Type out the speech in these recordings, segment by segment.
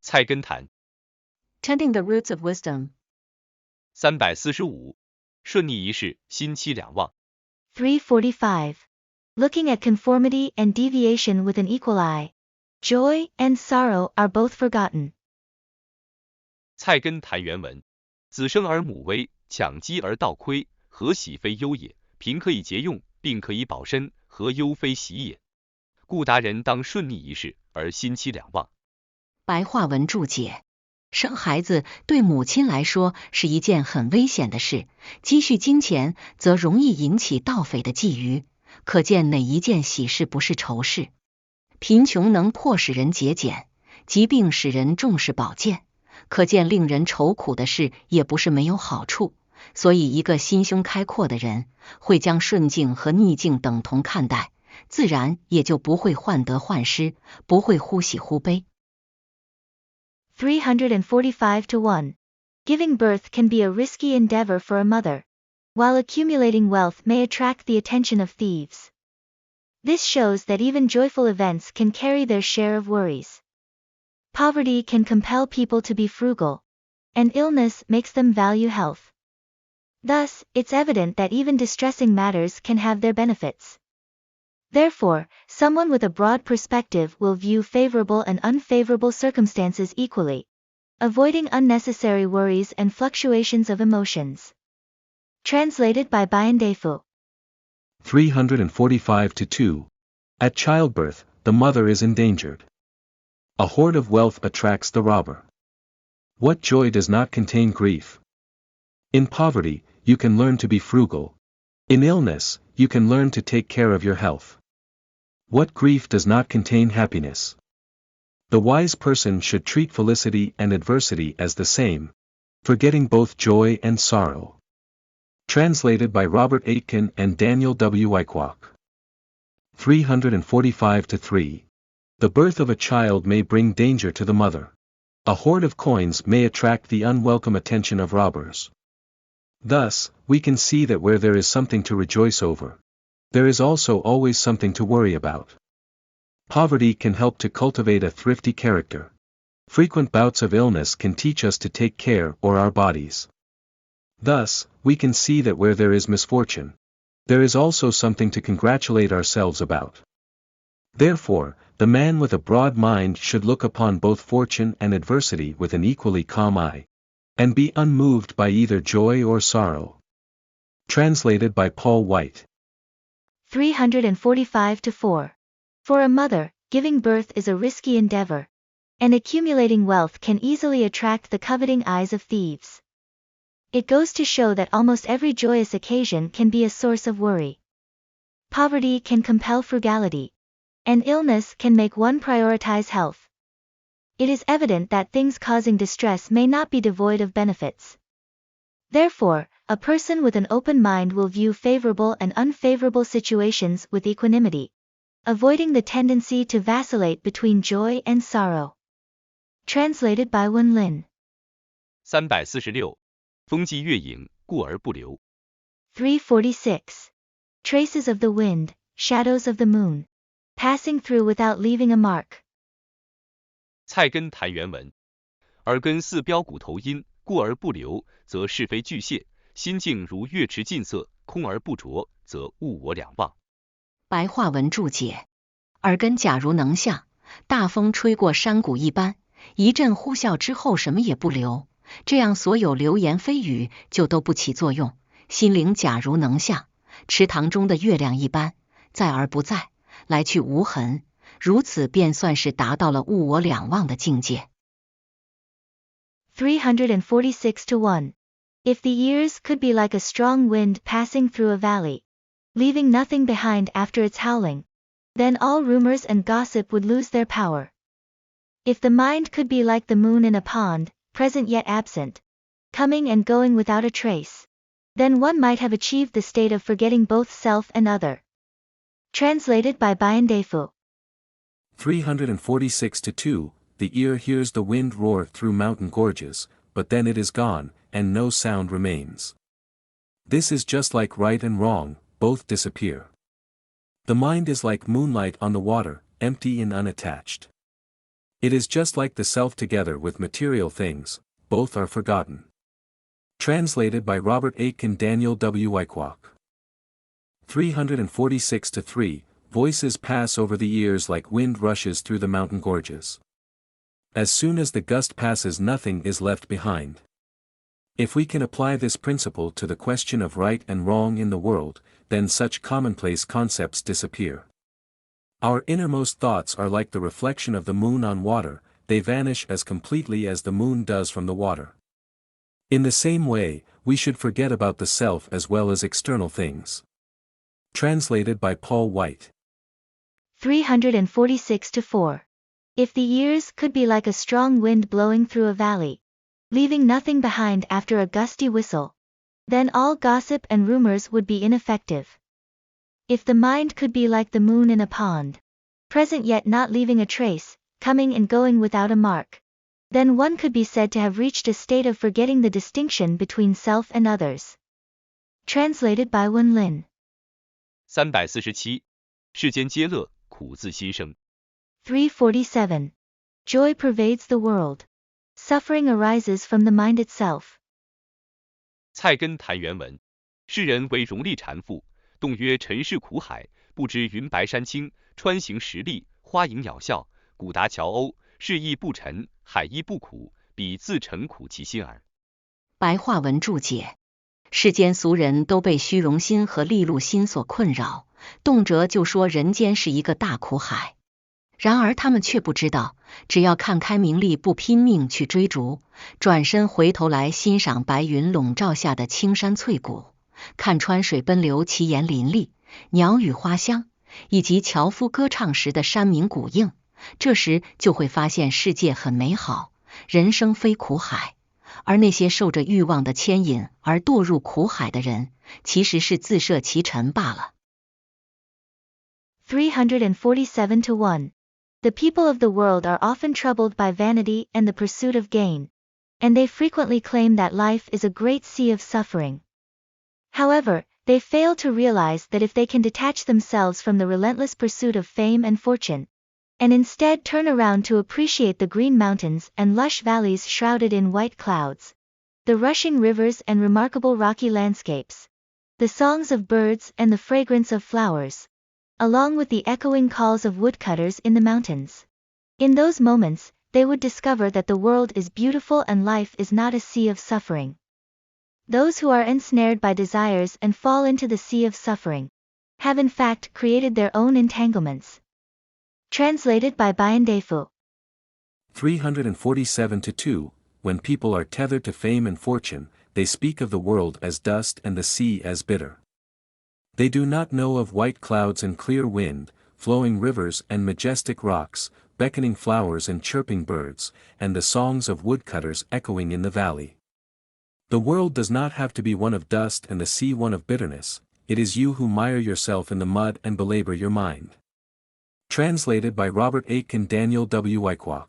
菜根谭 Tending the roots of wisdom. 345顺逆一事，心期两忘。 345. Looking at conformity and deviation with an equal eye. Joy and sorrow are both forgotten. 菜根谭原文：子生而母危，抢鸡而盗窥，何喜非忧也？贫可以节用，病可以保身，何忧非喜也？故达人当顺逆一事，而心期两忘。白话文注解：生孩子对母亲来说是一件很危险的事，积蓄金钱则容易引起盗匪的觊觎，可见哪一件喜事不是愁事？贫穷能迫使人节俭，疾病使人重视保健，可见令人愁苦的事也不是没有好处。所以一个心胸开阔的人，会将顺境和逆境等同看待，自然也就不会患得患失，不会忽喜忽悲。345-1. Giving birth can be a risky endeavor for a mother, while accumulating wealth may attract the attention of thieves. This shows that even joyful events can carry their share of worries. Poverty can compel people to be frugal, and illness makes them value health. Thus, it's evident that even distressing matters can have their benefits. Therefore, someone with a broad perspective will view favorable and unfavorable circumstances equally, avoiding unnecessary worries and fluctuations of emotions. Translated by Bayandefu. 345-2. At childbirth, the mother is endangered. A hoard of wealth attracts the robber. What joy does not contain grief? In poverty, you can learn to be frugal. In illness, you can learn to take care of your health. What grief does not contain happiness? The wise person should treat felicity and adversity as the same, forgetting both joy and sorrow. Translated by Robert Aitken and Daniel W. Wyckoff. 345-3. The birth of a child may bring danger to the mother. A hoard of coins may attract the unwelcome attention of robbers. Thus, we can see that where there is something to rejoice over, there is also always something to worry about. Poverty can help to cultivate a thrifty character. Frequent bouts of illness can teach us to take care of our bodies. Thus, we can see that where there is misfortune, there is also something to congratulate ourselves about. Therefore, the man with a broad mind should look upon both fortune and adversity with an equally calm eye, and be unmoved by either joy or sorrow. Translated by Paul White. 345-4. For a mother, giving birth is a risky endeavor, and accumulating wealth can easily attract the coveting eyes of thieves. It goes to show that almost every joyous occasion can be a source of worry. Poverty can compel frugality, and illness can make one prioritize health. It is evident that things causing distress may not be devoid of benefits. Therefore, a person with an open mind will view favorable and unfavorable situations with equanimity, avoiding the tendency to vacillate between joy and sorrow. Translated by Wen Lin. 346风季月影，故而不流。 346. Traces of the wind, shadows of the moon, passing through without leaving a mark. 菜根谭原文：耳根似标骨头音，故而不流，则是非俱泄；心境如月池近色，空而不着，则物我两忘。白话文注解：耳根假如能像大风吹过山谷一般，一阵呼啸之后什么也不留，这样所有流言蜚语就都不起作用。心灵假如能像池塘中的月亮一般，在而不在，来去无痕，如此便算是达到了物我两忘的境界。346-1. If the years could be like a strong wind passing through a valley, leaving nothing behind after its howling, then all rumors and gossip would lose their power. If the mind could be like the moon in a pond, present yet absent, coming and going without a trace, then one might have achieved the state of forgetting both self and other. Translated by Bayandefu. 346-2. The ear hears the wind roar through mountain gorges, but then it is gone, and no sound remains. This is just like right and wrong, both disappear. The mind is like moonlight on the water, empty and unattached. It is just like the self together with material things, both are forgotten. Translated by Robert Aitken Daniel W. Wyckoff. 346-3, voices pass over the ears like wind rushes through the mountain gorges. As soon as the gust passes, nothing is left behind. If we can apply this principle to the question of right and wrong in the world, then such commonplace concepts disappear. Our innermost thoughts are like the reflection of the moon on water, they vanish as completely as the moon does from the water. In the same way, we should forget about the self as well as external things. Translated by Paul White. 346-4. If the years could be like a strong wind blowing through a valley, leaving nothing behind after a gusty whistle, then all gossip and rumors would be ineffective. If the mind could be like the moon in a pond, present yet not leaving a trace, coming and going without a mark, then one could be said to have reached a state of forgetting the distinction between self and others. Translated by Wen Lin. 347. 世间皆乐，苦自心生。347. Joy pervades the world. Suffering arises from the mind itself. 菜根谭原文：世人为荣利缠缚，动曰尘世苦海，不知云白山青，川行石砾，花影鸟笑，古达乔欧，世亦不沉，海亦不苦，彼自沉苦其心耳。白话文注解：世间俗人都被虚荣心和利禄心所困扰，动辄就说人间是一个大苦海。然而他们却不知道，只要看开名利不拼命去追逐，转身回头来欣赏白云笼罩下的青山翠谷，看川水奔流奇岩林立，鸟语花香，以及樵夫歌唱时的山明谷应，这时就会发现世界很美好，人生非苦海。而那些受着欲望的牵引而堕入苦海的人，其实是自设其尘罢了。347-1. The people of the world are often troubled by vanity and the pursuit of gain, and they frequently claim that life is a great sea of suffering. However, they fail to realize that if they can detach themselves from the relentless pursuit of fame and fortune, and instead turn around to appreciate the green mountains and lush valleys shrouded in white clouds, the rushing rivers and remarkable rocky landscapes, the songs of birds and the fragrance of flowers, along with the echoing calls of woodcutters in the mountains. In those moments, they would discover that the world is beautiful and life is not a sea of suffering. Those who are ensnared by desires and fall into the sea of suffering have in fact created their own entanglements. Translated by Bayan Defu. 347-2. When people are tethered to fame and fortune, they speak of the world as dust and the sea as bitter. They do not know of white clouds and clear wind, flowing rivers and majestic rocks, beckoning flowers and chirping birds, and the songs of woodcutters echoing in the valley. The world does not have to be one of dust and the sea one of bitterness, it is you who mire yourself in the mud and belabor your mind. Translated by Robert Aitken Daniel W. Wyckoff.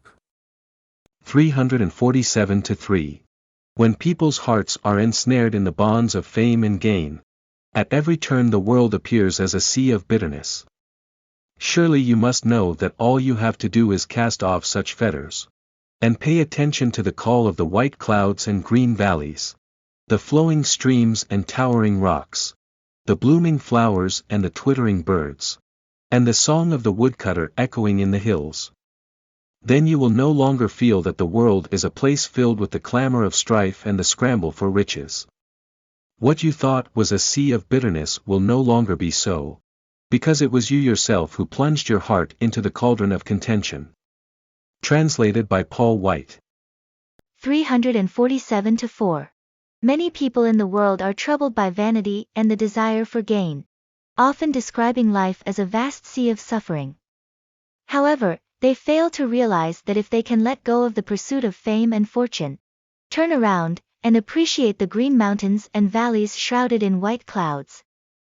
347-3. When people's hearts are ensnared in the bonds of fame and gain, at every turn the world appears as a sea of bitterness. Surely you must know that all you have to do is cast off such fetters, and pay attention to the call of the white clouds and green valleys, the flowing streams and towering rocks, the blooming flowers and the twittering birds, and the song of the woodcutter echoing in the hills. Then you will no longer feel that the world is a place filled with the clamor of strife and the scramble for riches. What you thought was a sea of bitterness will no longer be so, because it was you yourself who plunged your heart into the cauldron of contention. Translated by Paul White. 347-4. Many people in the world are troubled by vanity and the desire for gain, often describing life as a vast sea of suffering. However, they fail to realize that if they can let go of the pursuit of fame and fortune, turn around, and appreciate the green mountains and valleys shrouded in white clouds,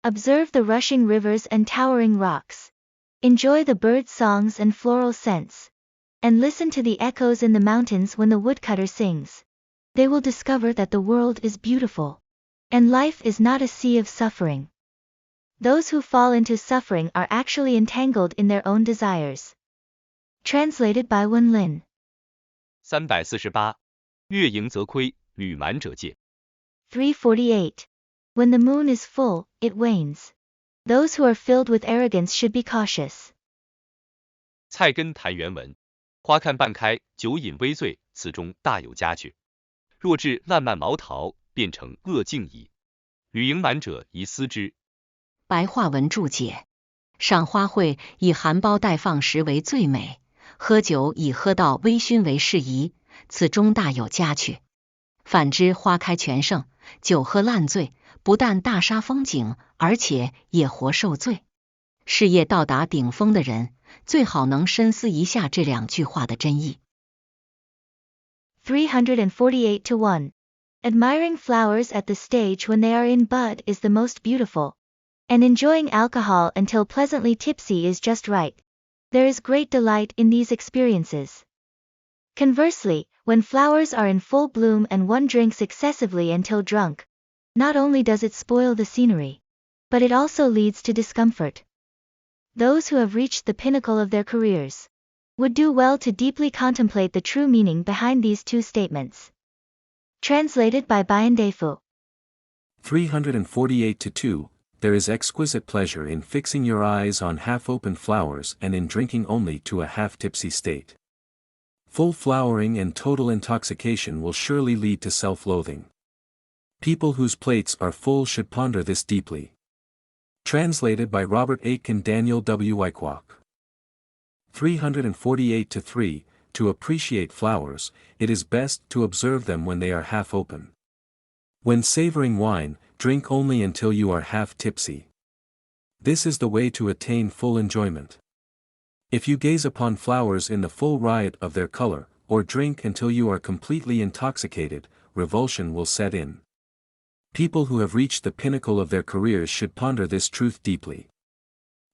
observe the rushing rivers and towering rocks, enjoy the bird songs and floral scents, and listen to the echoes in the mountains when the woodcutter sings, they will discover that the world is beautiful, and life is not a sea of suffering. Those who fall into suffering are actually entangled in their own desires. Translated by Wen Lin. 348. 月盈则亏，履满者戒。348. When the moon is full, it wanes. Those who are filled with arrogance should be cautious. 菜根谭原文：花看半开，酒饮微醉，此中大有佳句。若至烂漫毛桃，变成恶境矣。履盈满者宜思之。白话文注解：赏花卉以含苞待放时为最美，喝酒以喝到微醺为适宜，此中大有佳趣。反之，花开全盛，酒喝烂醉，不但大煞风景，而且也活受罪。事业到达顶峰的人，最好能深思一下这2句话的真意。348-1. Admiring flowers at the stage when they are in bud is the most beautiful. And enjoying alcohol until pleasantly tipsy is just right. There is great delight in these experiences. Conversely, when flowers are in full bloom and one drinks excessively until drunk, not only does it spoil the scenery, but it also leads to discomfort. Those who have reached the pinnacle of their careers would do well to deeply contemplate the true meaning behind these 2 statements. Translated by Biandefu. 348-2. There is exquisite pleasure in fixing your eyes on half-open flowers and in drinking only to a half-tipsy state. Full flowering and total intoxication will surely lead to self-loathing. People whose plates are full should ponder this deeply. Translated by Robert Aitken Daniel W. Wyckoff. 348-3. To appreciate flowers, it is best to observe them when they are half open. When savoring wine, drink only until you are half tipsy. This is the way to attain full enjoyment. If you gaze upon flowers in the full riot of their color, or drink until you are completely intoxicated, revulsion will set in. People who have reached the pinnacle of their careers should ponder this truth deeply.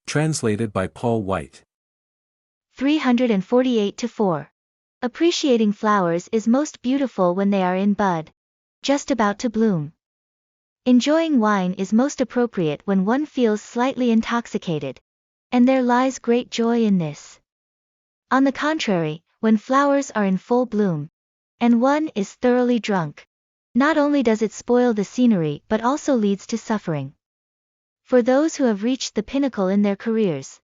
Translated by Paul White. 348-4. Appreciating flowers is most beautiful when they are in bud, just about to bloom. Enjoying wine is most appropriate when one feels slightly intoxicated, and there lies great joy in this. On the contrary, when flowers are in full bloom, and one is thoroughly drunk, not only does it spoil the scenery but also leads to suffering. For those who have reached the pinnacle in their careers,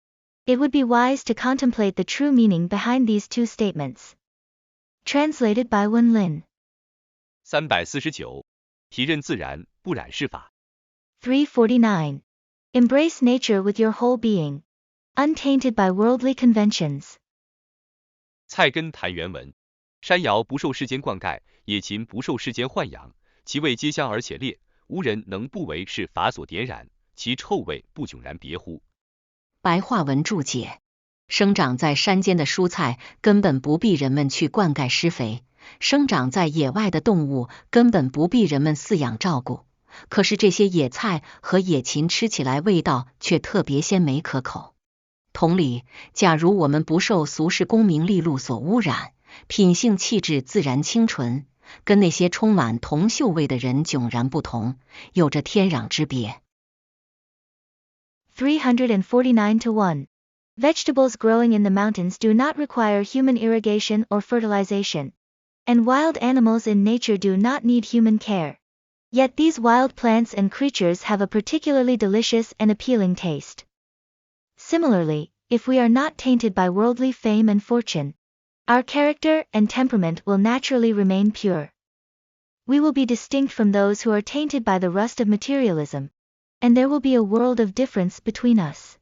it would be wise to contemplate the true meaning behind these 2 statements. Translated by Wen Lin. 349. 体认自然，不染世法。349. Embrace nature with your whole being, untainted by worldly conventions. 菜根谭原文：山摇不受世间灌溉，野禽不受世间豢养，其味皆香而且烈，无人能不为是法所点染，其臭味不迥然别乎。白话文注解：生长在山间的蔬菜根本不必人们去灌溉施肥，生长在野外的动物根本不必人们饲养照顾，可是这些野菜和野禽吃起来味道却特别鲜美可口。同理，假如我们不受俗世功名利禄所污染，品性气质自然清纯，跟那些充满铜臭味的人迥然不同，有着天壤之别。349-1. Vegetables growing in the mountains do not require human irrigation or fertilization, and wild animals in nature do not need human care. Yet these wild plants and creatures have a particularly delicious and appealing taste. Similarly, if we are not tainted by worldly fame and fortune, our character and temperament will naturally remain pure. We will be distinct from those who are tainted by the rust of materialism, and there will be a world of difference between us.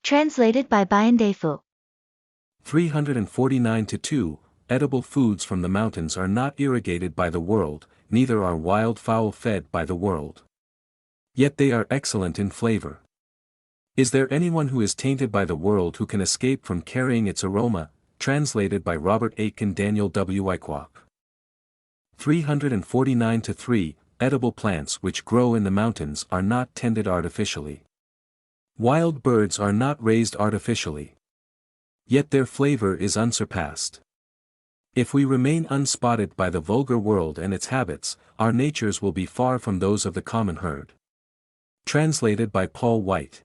Translated by Biandefu. 349-2. Edible foods from the mountains are not irrigated by the world, neither are wild fowl fed by the world. Yet they are excellent in flavor. Is there anyone who is tainted by the world who can escape from carrying its aroma? Translated by Robert Aitken Daniel W. Wyckoff. 349-3. Edible plants which grow in the mountains are not tended artificially. Wild birds are not raised artificially. Yet their flavor is unsurpassed. If we remain unspotted by the vulgar world and its habits, our natures will be far from those of the common herd. Translated by Paul White.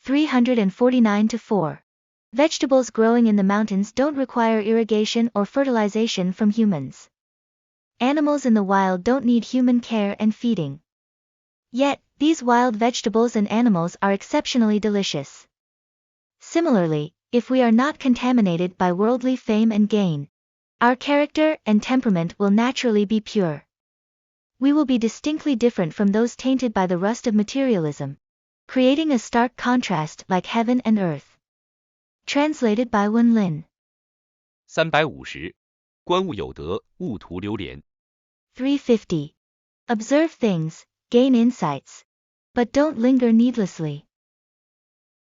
349-4. Vegetables growing in the mountains don't require irrigation or fertilization from humans. Animals in the wild don't need human care and feeding. Yet, these wild vegetables and animals are exceptionally delicious. Similarly, if we are not contaminated by worldly fame and gain, our character and temperament will naturally be pure. We will be distinctly different from those tainted by the rust of materialism, creating a stark contrast like heaven and earth. Translated by Wen Lin. 350. 观物有德，勿徒流连。350. Observe things, gain insights, but don't linger needlessly.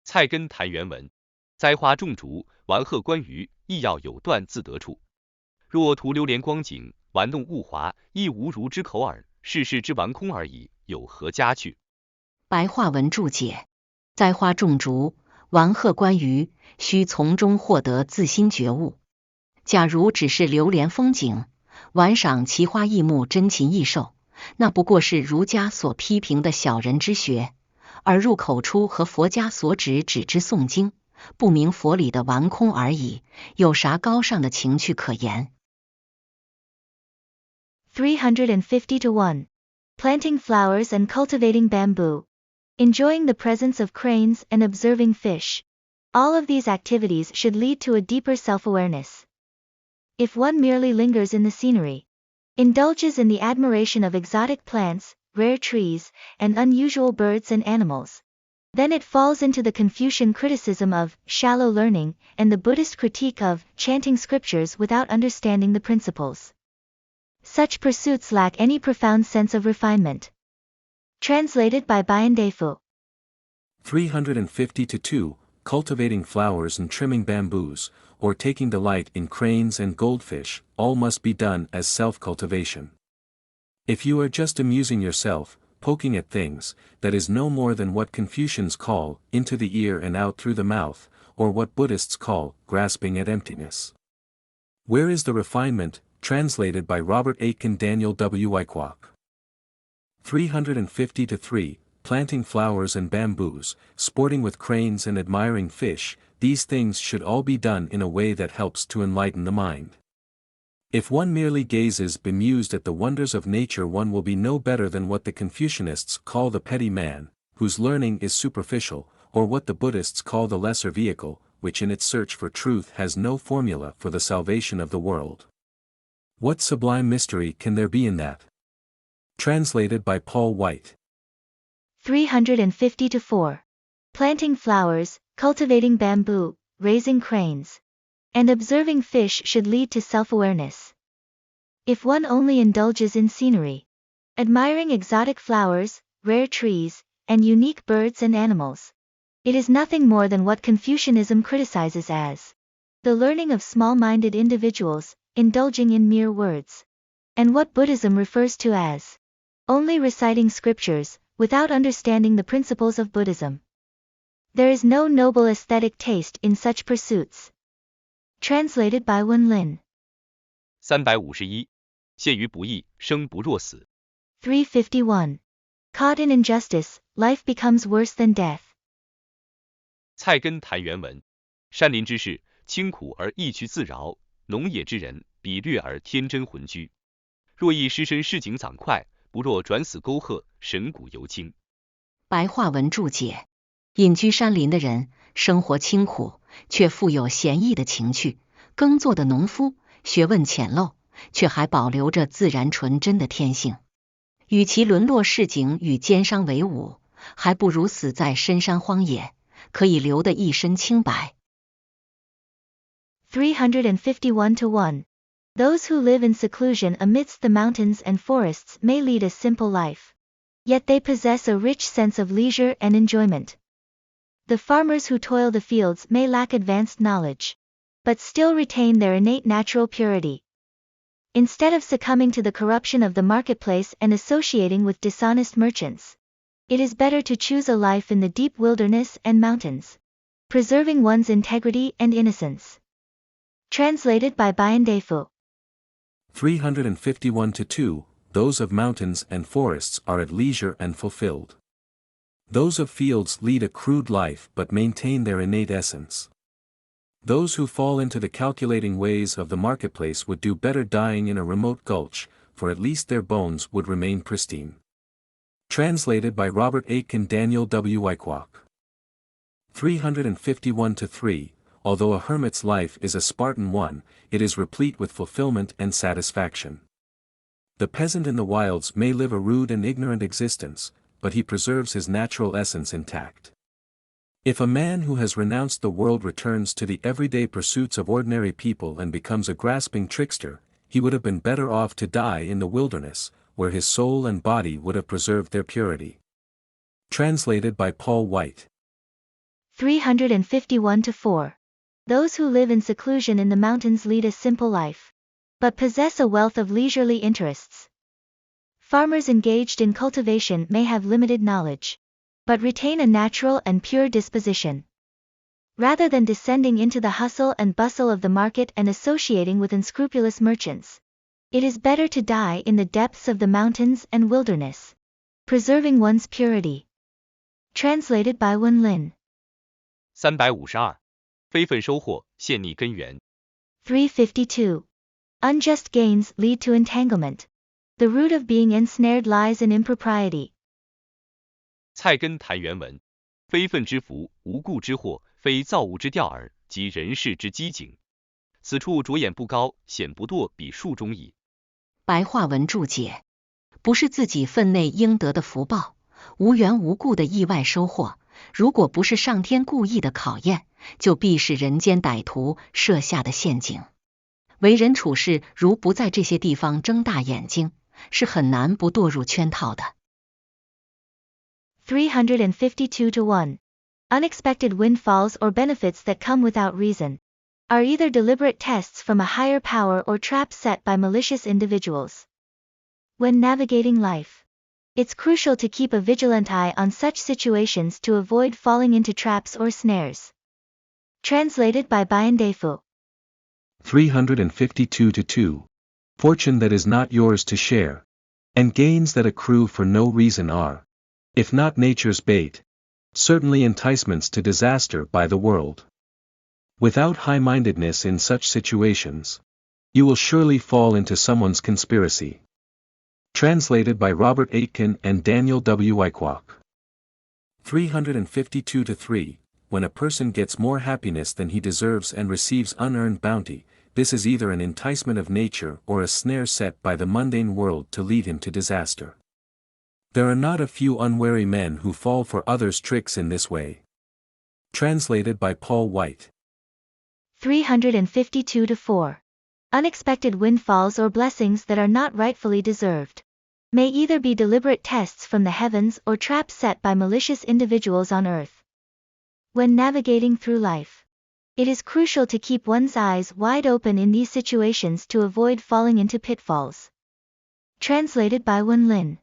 菜根谭原文：栽花种竹，玩鹤观鱼，亦要有断自得处。若徒流连光景，玩弄物华，亦无如之口耳，世事之玩空而已，有何佳趣？白话文注解：栽花种竹，玩鹤观鱼，需从中获得自心觉悟。假如只是流连风景，玩赏奇花异木、珍禽异兽，那不过是儒家所批评的小人之学，而入口出和佛家所指只知诵经，不明佛理的玩空而已，有啥高尚的情趣可言？350-1. Planting flowers and cultivating bamboo. Enjoying the presence of cranes and observing fish. All of these activities should lead to a deeper self-awareness. If one merely lingers in the scenery, indulges in the admiration of exotic plants, rare trees, and unusual birds and animals, then it falls into the Confucian criticism of shallow learning and the Buddhist critique of chanting scriptures without understanding the principles. Such pursuits lack any profound sense of refinement. Translated by Biandefu. 350-2. Cultivating flowers and trimming bamboos, or taking delight in cranes and goldfish, all must be done as self-cultivation. If you are just amusing yourself, poking at things, that is no more than what Confucians call into the ear and out through the mouth, or what Buddhists call grasping at emptiness. Where is the refinement? Translated by Robert Aitken Daniel W. Wyckoff. 350-3. Planting flowers and bamboos, sporting with cranes and admiring fish, these things should all be done in a way that helps to enlighten the mind. If one merely gazes bemused at the wonders of nature, one will be no better than what the Confucianists call the petty man, whose learning is superficial, or what the Buddhists call the lesser vehicle, which in its search for truth has no formula for the salvation of the world. What sublime mystery can there be in that? Translated by Paul White. 350-4. Planting flowers, cultivating bamboo, raising cranes, and observing fish should lead to self-awareness. If one only indulges in scenery, admiring exotic flowers, rare trees, and unique birds and animals, it is nothing more than what Confucianism criticizes as the learning of small-minded individuals, indulging in mere words, and what Buddhism refers to as only reciting scriptures, without understanding the principles of Buddhism. There is no noble aesthetic taste in such pursuits. Translated by Wen Lin. 351. 陷于不义，生不若死。351. Caught in injustice, life becomes worse than death. 菜根谭原文：山林之事，清苦而意趣自饶；农野之人，比略而天真浑居。若亦失身市井攒快，不若转死沟壑，神骨犹清。白话文注解：隐居山林的人，生活清苦，却富有闲逸的情趣；耕作的农夫，学问浅陋，却还保留着自然纯真的天性。与其沦落市井与奸商为伍，还不如死在深山荒野，可以留得一身清白。351-1. Those who live in seclusion amidst the mountains and forests may lead a simple life. Yet they possess a rich sense of leisure and enjoyment. The farmers who toil the fields may lack advanced knowledge, but still retain their innate natural purity. Instead of succumbing to the corruption of the marketplace and associating with dishonest merchants, it is better to choose a life in the deep wilderness and mountains, preserving one's integrity and innocence. Translated by Biandefu. 351-2. Those of mountains and forests are at leisure and fulfilled. Those of fields lead a crude life but maintain their innate essence. Those who fall into the calculating ways of the marketplace would do better dying in a remote gulch, for at least their bones would remain pristine. Translated by Robert Aitken Daniel W. Wyckoff. 351-3. Although a hermit's life is a Spartan one, it is replete with fulfillment and satisfaction. The peasant in the wilds may live a rude and ignorant existence, but he preserves his natural essence intact. If a man who has renounced the world returns to the everyday pursuits of ordinary people and becomes a grasping trickster, he would have been better off to die in the wilderness, where his soul and body would have preserved their purity. Translated by Paul White. 351-4. Those who live in seclusion in the mountains lead a simple life, but possess a wealth of leisurely interests. Farmers engaged in cultivation may have limited knowledge, but retain a natural and pure disposition. Rather than descending into the hustle and bustle of the market and associating with unscrupulous merchants, it is better to die in the depths of the mountains and wilderness, preserving one's purity. Translated by Wen Lin. 352. 非分收获，陷逆根源。 352. Unjust gains lead to entanglement. The root of being ensnared lies in impropriety. 菜根谭原文：非分之福，无故之祸，非造物之调耳，即人世之机警。此处着眼不高，显不堕比数中矣。白话文注解：不是自己分内应得的福报，无缘无故的意外收获，如果不是上天故意的考验，就必是人间歹徒设下的陷阱。为人处事，如不在这些地方睁大眼睛，是很难不堕入圈套的。352-1. Unexpected windfalls or benefits that come without reason are either deliberate tests from a higher power or traps set by malicious individuals. When navigating life, it's crucial to keep a vigilant eye on such situations to avoid falling into traps or snares. Translated by Bayan Defu. 352-2. Fortune that is not yours to share, and gains that accrue for no reason are, if not nature's bait, certainly enticements to disaster by the world. Without high-mindedness in such situations, you will surely fall into someone's conspiracy. Translated by Robert Aitken and Daniel W. Wyckoff. 352-3. When a person gets more happiness than he deserves and receives unearned bounty, this is either an enticement of nature or a snare set by the mundane world to lead him to disaster. There are not a few unwary men who fall for others' tricks in this way. Translated by Paul White. 352-4. Unexpected windfalls or blessings that are not rightfully deserved may either be deliberate tests from the heavens or traps set by malicious individuals on earth. When navigating through life, it is crucial to keep one's eyes wide open in these situations to avoid falling into pitfalls. Translated by Wen Lin.